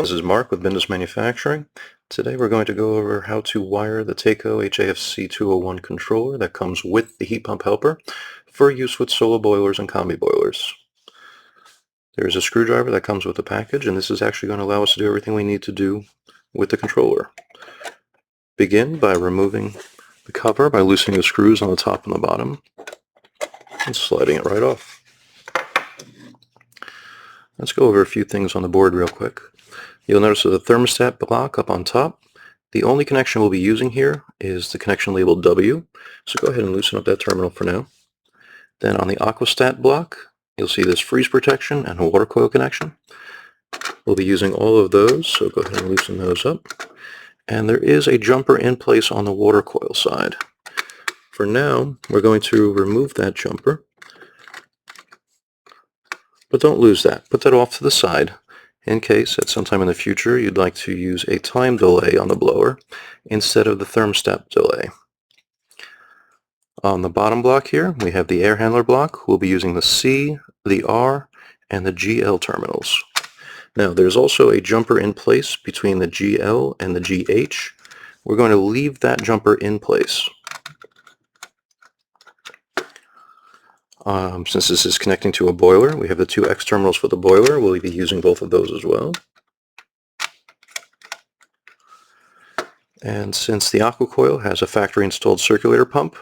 everyone, this is Mark with Bindus Manufacturing. Today we're going to go over how to wire the Taco HAFC 201 controller that comes with the heat pump helper for use with solo boilers and combi boilers. There's a screwdriver that comes with the package, and this is actually going to allow us to do everything we need to do with the controller. Begin by removing the cover by loosening the screws on the top and the bottom and sliding it right off. Let's go over a few things on the board real quick. You'll notice the thermostat block up on top. The only connection we'll be using here is the connection labeled W, so go ahead and loosen up that terminal for now. Then on the aquastat block, you'll see this freeze protection and a water coil connection. We'll be using all of those, so go ahead and loosen those up. And there is a jumper in place on the water coil side. For now, we're going to remove that jumper. But don't lose that. Put that off to the side in case at some time in the future you'd like to use a time delay on the blower instead of the thermostat delay. On the bottom block here we have the air handler block. We'll be using the C, the R, and the GL terminals. Now there's also a jumper in place between the GL and the GH. We're going to leave that jumper in place. Since this is connecting to a boiler, we have the two X terminals for the boiler. We'll be using both of those as well. And since the aqua coil has a factory installed circulator pump,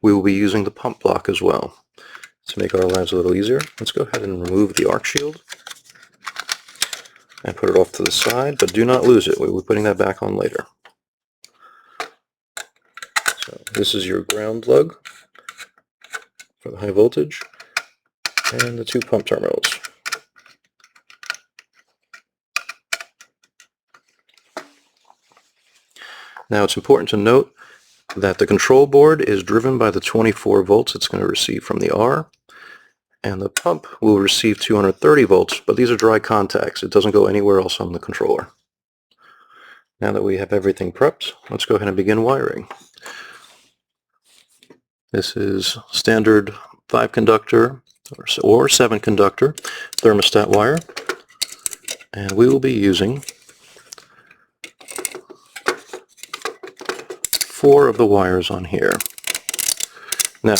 we will be using the pump block as well. To make our lives a little easier, let's go ahead and remove the arc shield and put it off to the side, but do not lose it. We'll be putting that back on later. So this is your ground lug for the high voltage, and the two pump terminals. Now it's important to note that the control board is driven by the 24 volts it's going to receive from the R, and the pump will receive 230 volts, but these are dry contacts. It doesn't go anywhere else on the controller. Now that we have everything prepped, let's go ahead and begin wiring. This is standard 5-conductor or 7-conductor thermostat wire, and we will be using 4 of the wires on here. Now,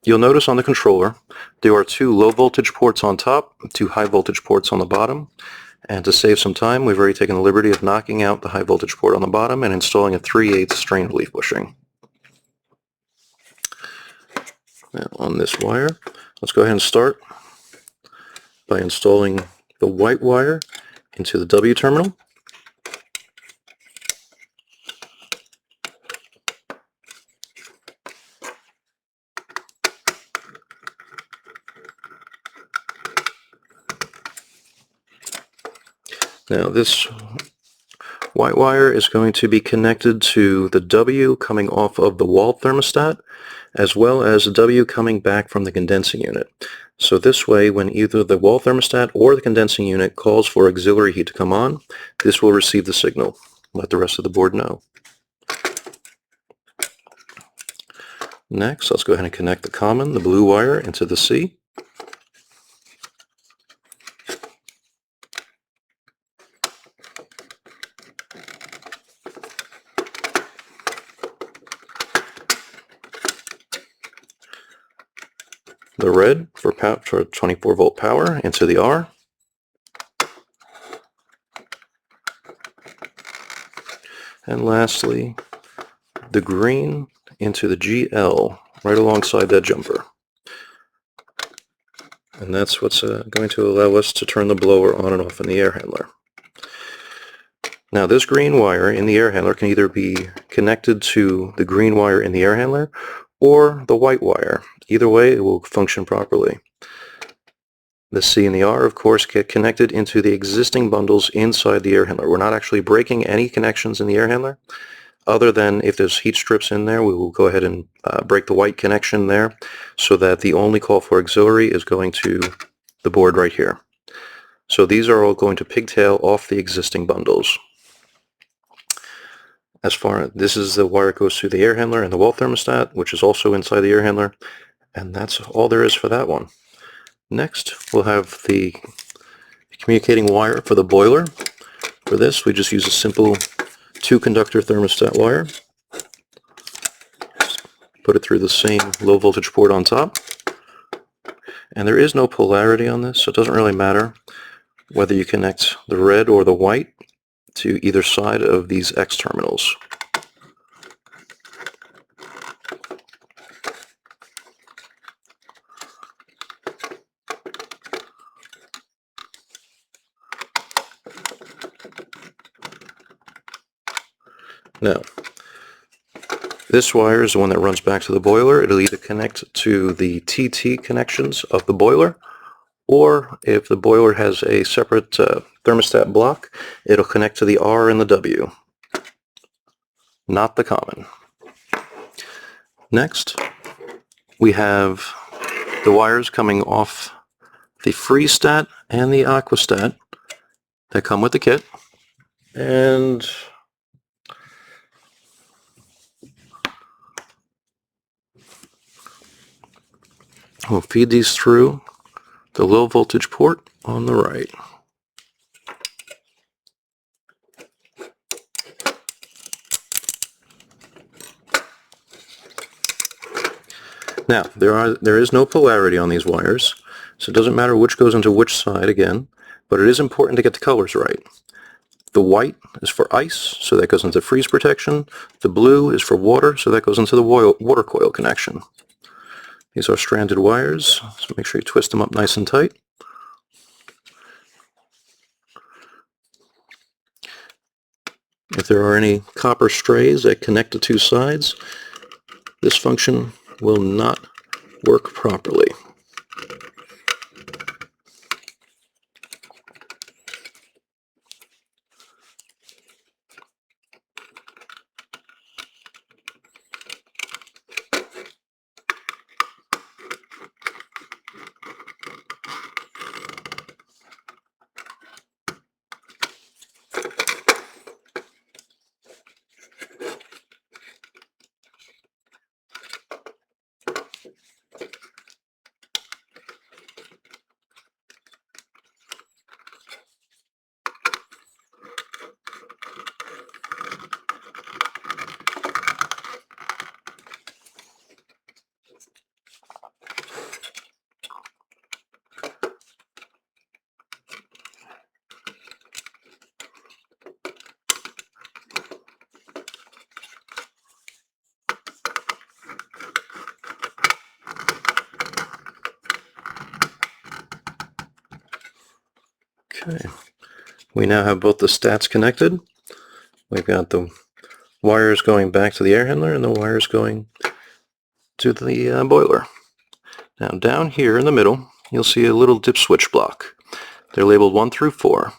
you'll notice on the controller there are 2 low voltage ports on top, 2 high voltage ports on the bottom, and to save some time we've already taken the liberty of knocking out the high voltage port on the bottom and installing a 3/8 strain relief bushing. Now on this wire, let's go ahead and start by installing the white wire into the W terminal. Now this white wire is going to be connected to the W coming off of the wall thermostat, as well as the W coming back from the condensing unit. So this way, when either the wall thermostat or the condensing unit calls for auxiliary heat to come on, this will receive the signal. Let the rest of the board know. Next, let's go ahead and connect the common, the blue wire, into the C. The red for 24 volt power into the R. And lastly, the green into the GL right alongside that jumper. And that's what's going to allow us to turn the blower on and off in the air handler. Now this green wire in the air handler can either be connected to the green wire in the air handler or the white wire. Either way, it will function properly. The C and the R, of course, get connected into the existing bundles inside the air handler. We're not actually breaking any connections in the air handler, other than if there's heat strips in there, we will go ahead and break the white connection there, so that the only call for auxiliary is going to the board right here. So these are all going to pigtail off the existing bundles. This is the wire that goes through the air handler and the wall thermostat, which is also inside the air handler, and that's all there is for that one. Next, we'll have the communicating wire for the boiler. For this, we just use a simple 2-conductor thermostat wire. Put it through the same low voltage port on top. And there is no polarity on this, so it doesn't really matter whether you connect the red or the white to either side of these X terminals. Now, this wire is the one that runs back to the boiler. It'll either connect to the TT connections of the boiler, or if the boiler has a separate thermostat block, it'll connect to the R and the W. Not the common. Next, we have the wires coming off the freestat and the aquastat that come with the kit. And we'll feed these through the low voltage port on the right. Now, there is no polarity on these wires, so it doesn't matter which goes into which side again, but it is important to get the colors right. The white is for ice, so that goes into freeze protection. The blue is for water, so that goes into the water coil connection. These are stranded wires, so make sure you twist them up nice and tight. If there are any copper strays that connect the two sides, this function will not work properly. Okay, we now have both the stats connected. We've got the wires going back to the air handler and the wires going to the boiler. Now down here in the middle, you'll see a little dip switch block. They're labeled 1 through 4.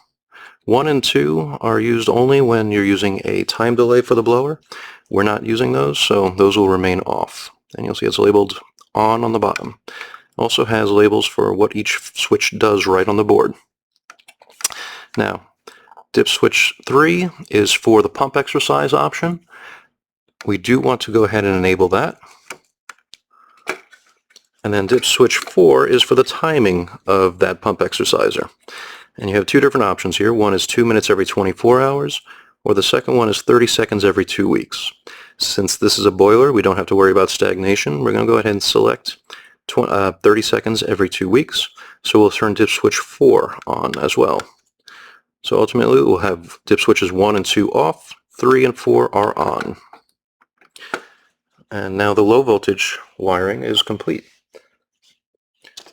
1 and 2 are used only when you're using a time delay for the blower. We're not using those, so those will remain off. And you'll see it's labeled on the bottom. It also has labels for what each switch does right on the board. Now, dip switch 3 is for the pump exercise option. We do want to go ahead and enable that. And then dip switch 4 is for the timing of that pump exerciser. And you have two different options here. One is 2 minutes every 24 hours, or the second one is 30 seconds every 2 weeks. Since this is a boiler, we don't have to worry about stagnation. We're going to go ahead and select 30 seconds every 2 weeks. So we'll turn dip switch 4 on as well. So ultimately we'll have dip switches 1 and 2 off, 3 and 4 are on. And now the low voltage wiring is complete.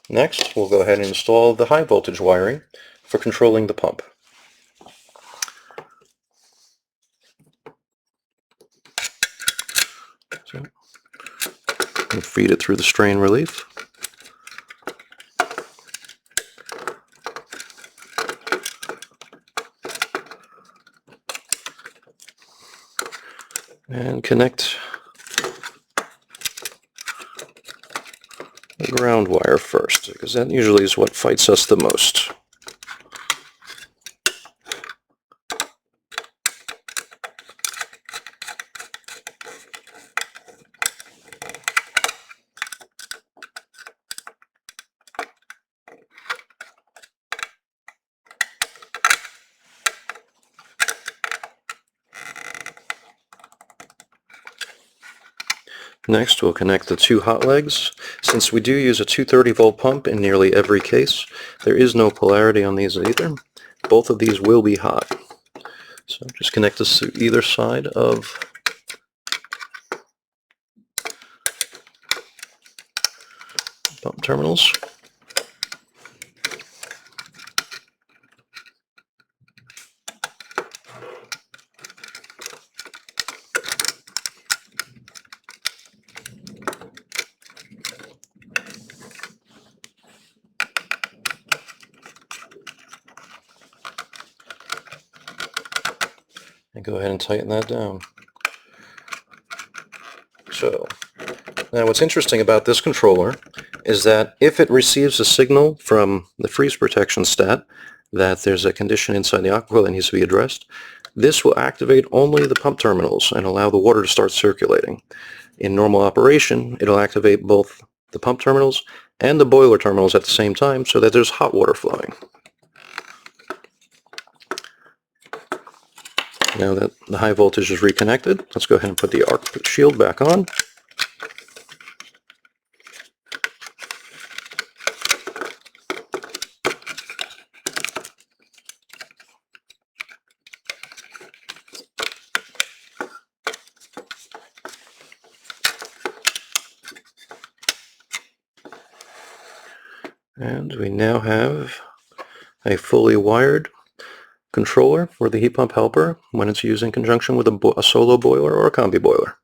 Next, we'll go ahead and install the high voltage wiring for controlling the pump. So, we'll feed it through the strain relief. And connect the ground wire first, because that usually is what fights us the most. Next, we'll connect the two hot legs. Since we do use a 230 volt pump in nearly every case, there is no polarity on these either. Both of these will be hot. So just connect this to either side of pump terminals. And go ahead and tighten that down. So, now what's interesting about this controller is that if it receives a signal from the freeze protection stat that there's a condition inside the aqua that needs to be addressed, this will activate only the pump terminals and allow the water to start circulating. In normal operation, it'll activate both the pump terminals and the boiler terminals at the same time so that there's hot water flowing. Now that the high voltage is reconnected, let's go ahead and put the arc shield back on. And we now have a fully wired controller for the heat pump helper when it's used in conjunction with a solo boiler or a combi boiler.